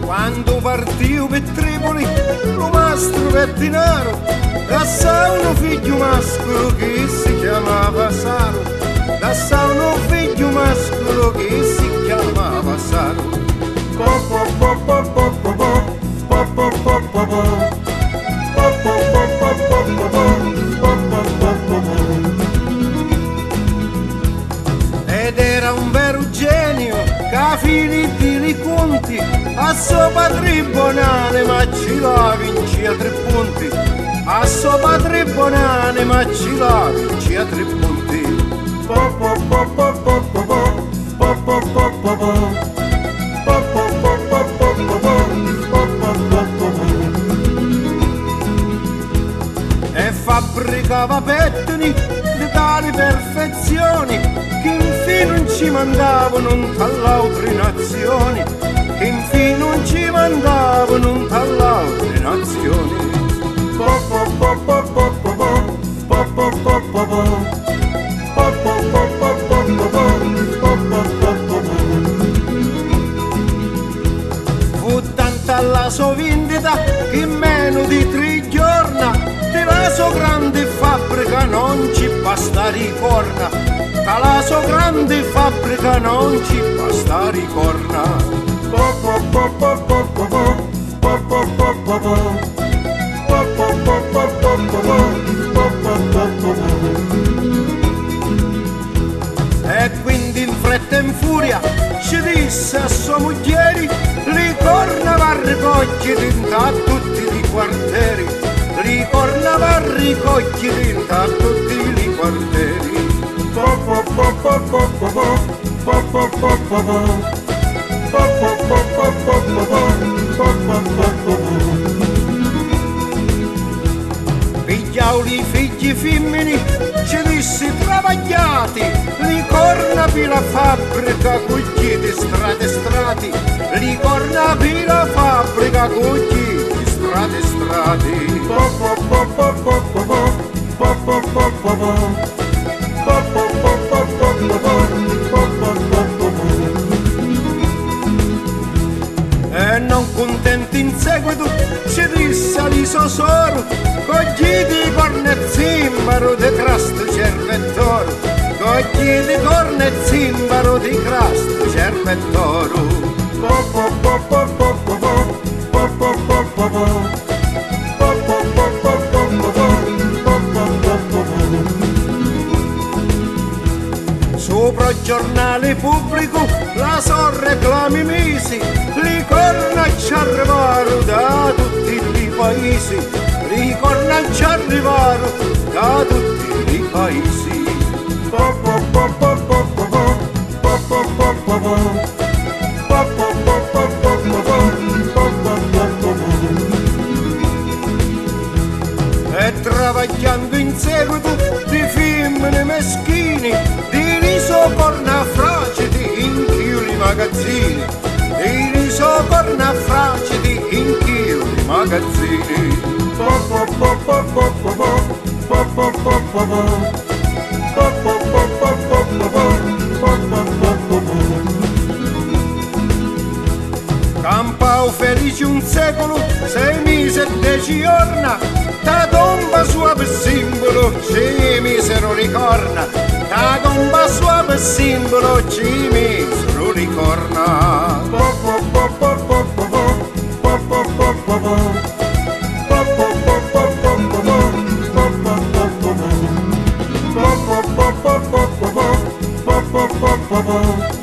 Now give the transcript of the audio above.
Quando partiu per Tripoli, lo mastro Pettinaro lassò un figlio mascolo che si chiamava Saro, lassò un figlio mascolo che si chiamava Saro. Ed era un vero genio che a fini di conti a sopra tribunale ma ci la vinci a 3 punti, a sopra tribunale ma ci la vinci a 3 punti. E fabbricava pettini di tali perfezioni che infine non ci mandavano dall'altre nazioni, che infine non ci mandavano dall'altre nazioni. Fu tanta la sua vendita che in meno di 3 giorni della sua grande fabbrica non ci basta ricorna, dalla sua grande fabbrica non ci basta ricorna. E quindi in fretta e in furia ci disse a sua moglie: li corna va a ricogliere da tutti i quartieri, li corna va a ricogliere da tutti i quartieri. Pigliauli figli femmini ci disse travagliati, li corna per la fabbrica cucchiete strade strati, li corna per la fabbrica cucchiete strade strati. E non contenti in seguito ci disse agli sosoro: cogliete corna e zimbaro di crasto cervettoro, cogliete corna e zimbaro di crasto cervettoro. Sopra il giornale pubblico la so reclami mesi, li corna ci arrivarono da tutti i paesi, li corna ci arrivarono da tutti i paesi. E travagliando in seguito di femmine meschini, di riso corna fragidi in chiuli magazzini, di riso corna fragidi in chiuli magazzini. Campau felice un secolo, 6 mesi e 10 giorni, da tomba sua per simbolo ci misero ricorna, da tomba sua per simbolo ci misero ricorna. Bye.